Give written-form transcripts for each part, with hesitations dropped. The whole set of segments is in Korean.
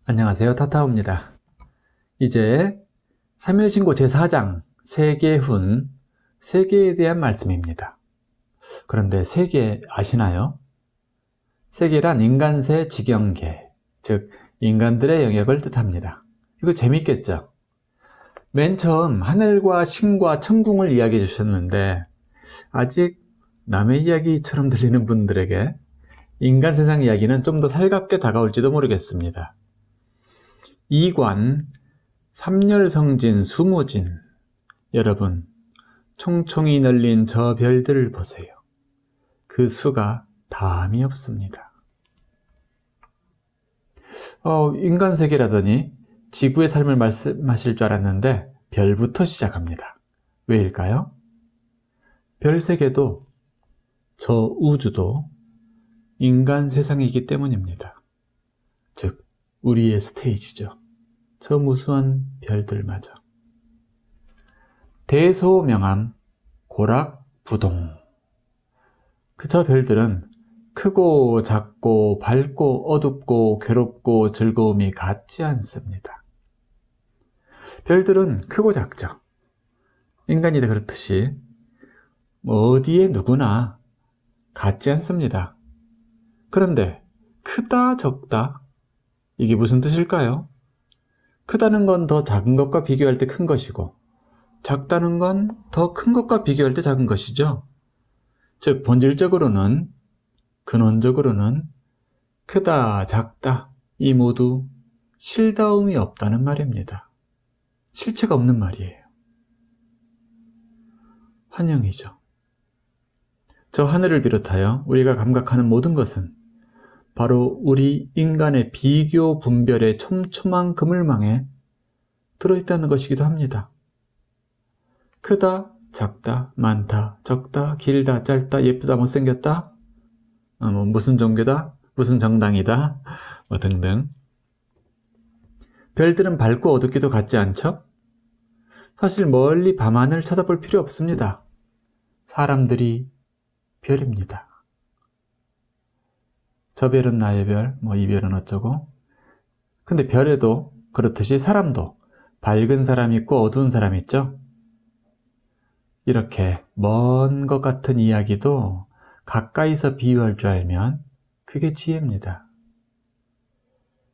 안녕하세요. 타타오입니다. 이제 3일신고 제4장 세계훈, 세계에 대한 말씀입니다. 그런데 세계 아시나요? 세계란 인간세 지경계, 즉 인간들의 영역을 뜻합니다. 이거 재밌겠죠? 맨 처음 하늘과 신과 천궁을 이야기해 주셨는데 아직 남의 이야기처럼 들리는 분들에게 인간 세상 이야기는 좀 더 살갑게 다가올지도 모르겠습니다. 이관, 삼열성진, 수무진. 여러분, 총총히 널린 저 별들을 보세요. 그 수가 담이 없습니다. 인간 세계라더니 지구의 삶을 말씀하실 줄 알았는데 별부터 시작합니다. 왜일까요? 별 세계도 저 우주도 인간 세상이기 때문입니다. 즉, 우리의 스테이지죠. 저 무수한 별들마저. 대소명암, 고락부동. 저 별들은 크고 작고 밝고 어둡고 괴롭고 즐거움이 같지 않습니다. 별들은 크고 작죠. 인간이다 그렇듯이 어디에 누구나 같지 않습니다. 그런데 크다 적다 이게 무슨 뜻일까요? 크다는 건 더 작은 것과 비교할 때 큰 것이고 작다는 건 더 큰 것과 비교할 때 작은 것이죠. 즉 본질적으로는 근원적으로는 크다 작다 이 모두 실다움이 없다는 말입니다. 실체가 없는 말이에요. 환영이죠. 저 하늘을 비롯하여 우리가 감각하는 모든 것은 바로 우리 인간의 비교 분별의 촘촘한 그물망에 들어있다는 것이기도 합니다. 크다, 작다, 많다, 적다, 길다, 짧다, 예쁘다, 못생겼다, 무슨 종교다, 무슨 정당이다, 등등. 별들은 밝고 어둡기도 같지 않죠? 사실 멀리 밤하늘 쳐다볼 필요 없습니다. 사람들이 별입니다. 저 별은 나의 별, 이 별은 어쩌고. 근데 별에도 그렇듯이 사람도 밝은 사람 있고 어두운 사람 있죠? 이렇게 먼 것 같은 이야기도 가까이서 비유할 줄 알면 그게 지혜입니다.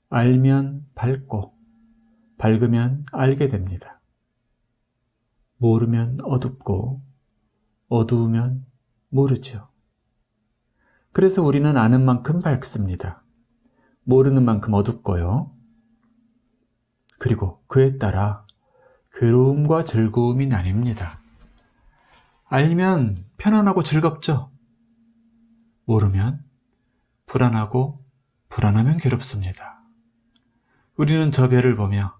알면 밝고 밝으면 알게 됩니다. 모르면 어둡고 어두우면 모르죠. 그래서 우리는 아는 만큼 밝습니다. 모르는 만큼 어둡고요. 그리고 그에 따라 괴로움과 즐거움이 나뉩니다. 알면 편안하고 즐겁죠. 모르면 불안하고 불안하면 괴롭습니다. 우리는 저 별을 보며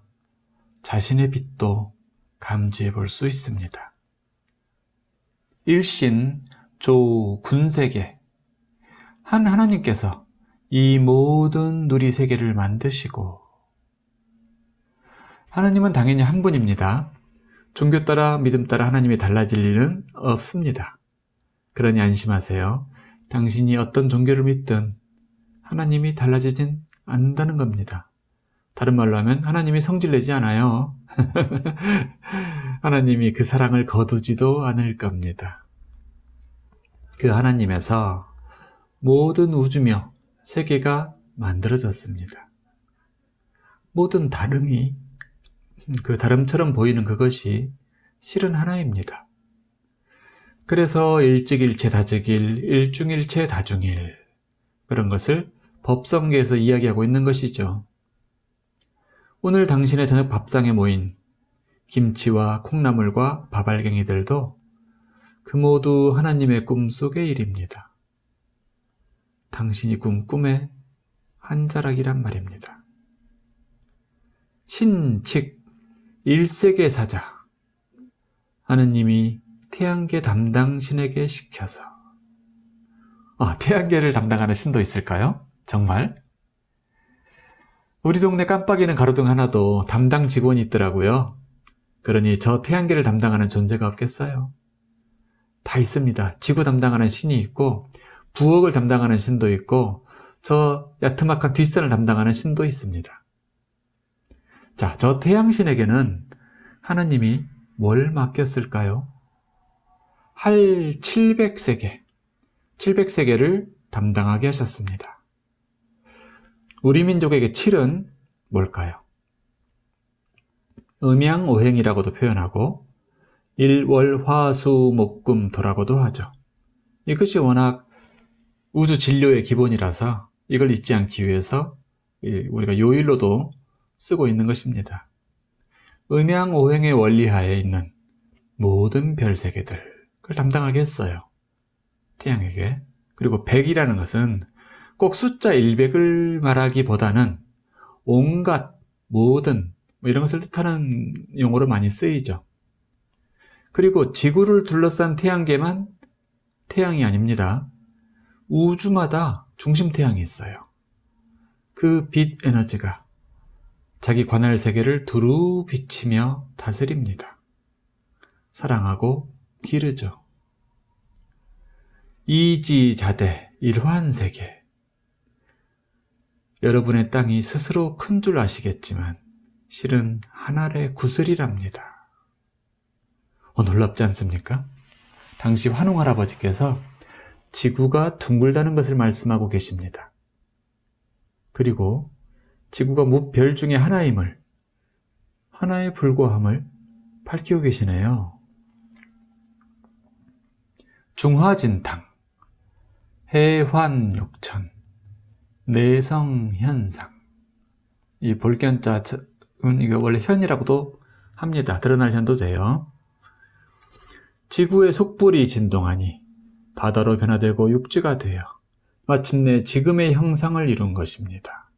자신의 빛도 감지해 볼 수 있습니다. 일신, 조, 군세계. 한 하나님께서 이 모든 누리세계를 만드시고 하나님은 당연히 한 분입니다. 종교 따라 믿음 따라 하나님이 달라질 일은 없습니다. 그러니 안심하세요. 당신이 어떤 종교를 믿든 하나님이 달라지진 않는다는 겁니다. 다른 말로 하면 하나님이 성질내지 않아요. 하나님이 그 사랑을 거두지도 않을 겁니다. 그 하나님에서 모든 우주며 세계가 만들어졌습니다. 모든 다름이 그 다름처럼 보이는 그것이 실은 하나입니다. 그래서 일직일체 다즉일, 일중일체 다중일 그런 것을 법성계에서 이야기하고 있는 것이죠. 오늘 당신의 저녁 밥상에 모인 김치와 콩나물과 밥알갱이들도 그 모두 하나님의 꿈속의 일입니다. 당신이 꾼 꿈의 한 자락이란 말입니다. 신칙 일세계 사자 하느님이 태양계 담당 신에게 시켜서 태양계를 담당하는 신도 있을까요? 정말? 우리 동네 깜빡이는 가로등 하나도 담당 직원이 있더라고요. 그러니 저 태양계를 담당하는 존재가 없겠어요? 다 있습니다. 지구 담당하는 신이 있고 부엌을 담당하는 신도 있고 저 야트막한 뒷산을 담당하는 신도 있습니다. 자, 저 태양신에게는 하나님이 뭘 맡겼을까요? 할 700세계를 담당하게 하셨습니다. 우리 민족에게 7은 뭘까요? 음양오행이라고도 표현하고 일월화수목금토라고도 하죠. 이것이 워낙 우주 진료의 기본이라서 이걸 잊지 않기 위해서 우리가 요일로도 쓰고 있는 것입니다. 음양오행의 원리하에 있는 모든 별세계들을 담당하게 했어요. 태양에게. 그리고 100이라는 것은 꼭 숫자 100을 말하기보다는 온갖, 모든 이런 것을 뜻하는 용어로 많이 쓰이죠. 그리고 지구를 둘러싼 태양계만 태양이 아닙니다. 우주마다 중심 태양이 있어요. 그 빛 에너지가 자기 관할 세계를 두루 비치며 다스립니다. 사랑하고 기르죠. 이지자대 일환세계. 여러분의 땅이 스스로 큰 줄 아시겠지만 실은 한 알의 구슬이랍니다. 놀랍지 않습니까? 당시 환웅할아버지께서 지구가 둥글다는 것을 말씀하고 계십니다. 그리고 지구가 무별 중에 하나임을, 하나에 불과함을 밝히고 계시네요. 중화진탕, 해환육천, 내성현상. 이 볼견자는 이거 원래 현이라고도 합니다. 드러날 현도 돼요. 지구의 속불이 진동하니 바다로 변화되고 육지가 되어 마침내 지금의 형상을 이룬 것입니다.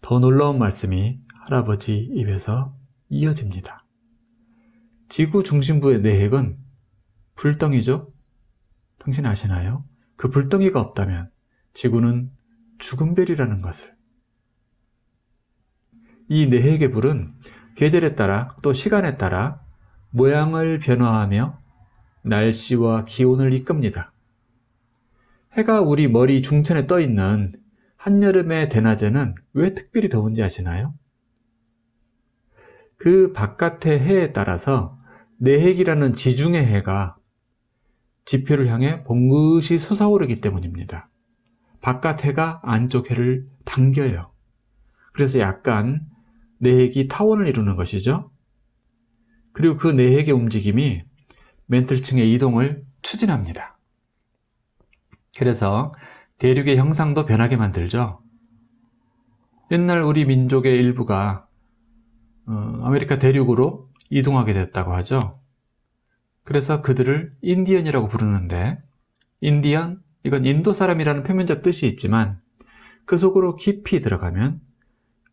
더 놀라운 말씀이 할아버지 입에서 이어집니다. 지구 중심부의 내핵은 불덩이죠? 당신 아시나요? 그 불덩이가 없다면 지구는 죽은 별이라는 것을. 이 내핵의 불은 계절에 따라 또 시간에 따라 모양을 변화하며 날씨와 기온을 이끕니다. 해가 우리 머리 중천에 떠 있는 한여름의 대낮에는 왜 특별히 더운지 아시나요? 그 바깥의 해에 따라서 내핵이라는 지중해 해가 지표를 향해 봉긋이 솟아오르기 때문입니다. 바깥 해가 안쪽 해를 당겨요. 그래서 약간 내핵이 타원을 이루는 것이죠. 그리고 그 내핵의 움직임이 맨틀층의 이동을 추진합니다. 그래서 대륙의 형상도 변하게 만들죠. 옛날 우리 민족의 일부가 아메리카 대륙으로 이동하게 됐다고 하죠. 그래서 그들을 인디언이라고 부르는데, 인디언, 이건 인도 사람이라는 표면적 뜻이 있지만 그 속으로 깊이 들어가면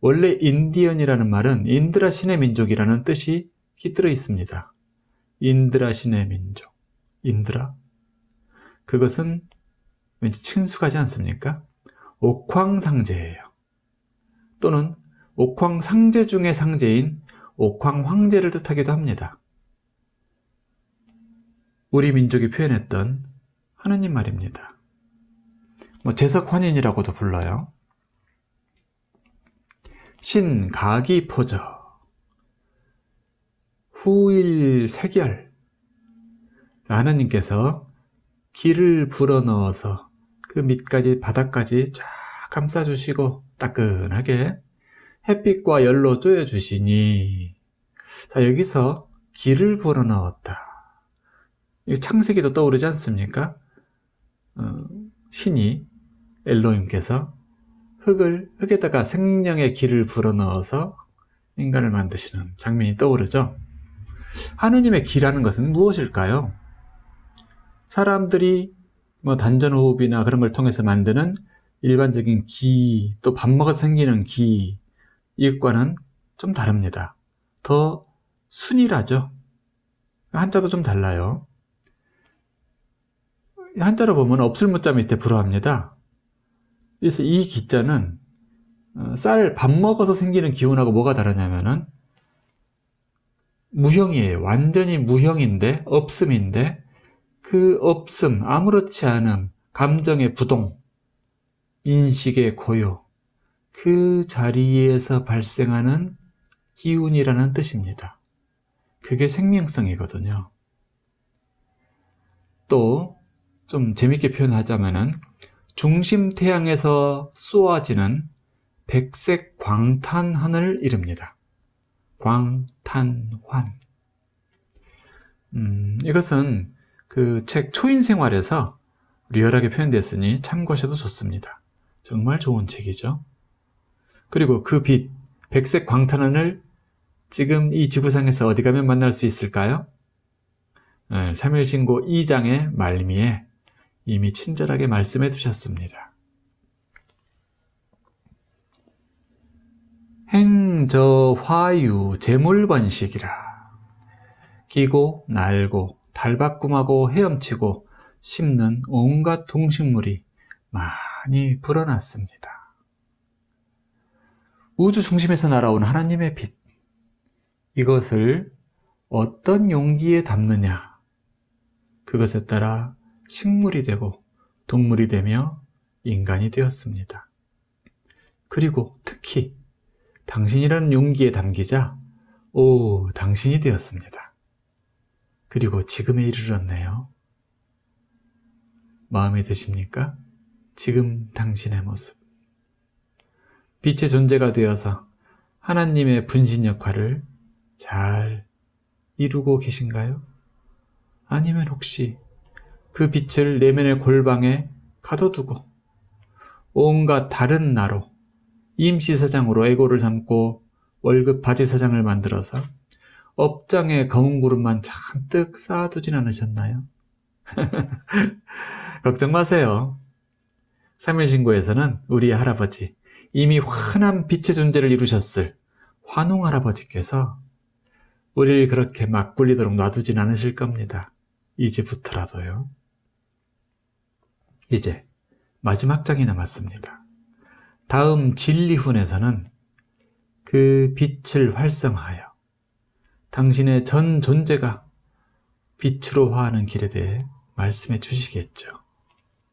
원래 인디언이라는 말은 인드라 신의 민족이라는 뜻이 깃들어 있습니다. 인드라 신의 민족, 인드라. 그것은 왠지 친숙하지 않습니까? 옥황상제예요. 또는 옥황상제 중의 상제인 옥황황제를 뜻하기도 합니다. 우리 민족이 표현했던 하느님 말입니다. 제석환인이라고도 불러요. 신가기포저, 후일세결. 하느님께서 기를 불어넣어서 그 밑까지 바닥까지 쫙 감싸주시고 따끈하게 햇빛과 열로 쬐어주시니, 자, 여기서 기를 불어넣었다. 창세기도 떠오르지 않습니까? 신이 엘로힘께서 흙에다가 생명의 기를 불어넣어서 인간을 만드시는 장면이 떠오르죠. 하느님의 기라는 것은 무엇일까요? 사람들이 단전호흡이나 그런 걸 통해서 만드는 일반적인 기, 또 밥 먹어서 생기는 기, 이것과는 좀 다릅니다. 더 순일하죠. 한자도 좀 달라요. 한자로 보면 없을무자 밑에 불어합니다. 그래서 이 기자는 밥 먹어서 생기는 기운하고 뭐가 다르냐면은 무형이에요. 완전히 무형인데, 없음인데, 그 없음, 아무렇지 않음, 감정의 부동, 인식의 고요, 그 자리에서 발생하는 기운이라는 뜻입니다. 그게 생명성이거든요. 또 좀 재밌게 표현하자면은 중심 태양에서 쏘아지는 백색 광탄환을 이릅니다. 광탄환. 이것은 그 책 초인생활에서 리얼하게 표현됐으니 참고하셔도 좋습니다. 정말 좋은 책이죠. 그리고 그 빛, 백색 광탄환을 지금 이 지구상에서 어디 가면 만날 수 있을까요? 3.1신고 2장의 말미에 이미 친절하게 말씀해 두셨습니다. 행저화유 재물번식이라. 기고 날고 달바꿈하고 헤엄치고 씹는 온갖 동식물이 많이 불어났습니다. 우주 중심에서 날아온 하나님의 빛, 이것을 어떤 용기에 담느냐, 그것에 따라 식물이 되고 동물이 되며 인간이 되었습니다. 그리고 특히 당신이라는 용기에 담기자 당신이 되었습니다. 그리고 지금에 이르렀네요. 마음에 드십니까? 지금 당신의 모습. 빛의 존재가 되어서 하나님의 분신 역할을 잘 이루고 계신가요? 아니면 혹시 그 빛을 내면의 골방에 가둬두고 온갖 다른 나로 임시사장으로 애고를 삼고 월급 바지사장을 만들어서 업장에 검은 구름만 잔뜩 쌓아두진 않으셨나요? 걱정 마세요. 3.1신고에서는 우리 할아버지, 이미 환한 빛의 존재를 이루셨을 환웅 할아버지께서 우리를 그렇게 막 굴리도록 놔두진 않으실 겁니다. 이제부터라도요. 이제 마지막 장이 남았습니다. 다음 진리훈에서는 그 빛을 활성화하여 당신의 전 존재가 빛으로 화하는 길에 대해 말씀해 주시겠죠.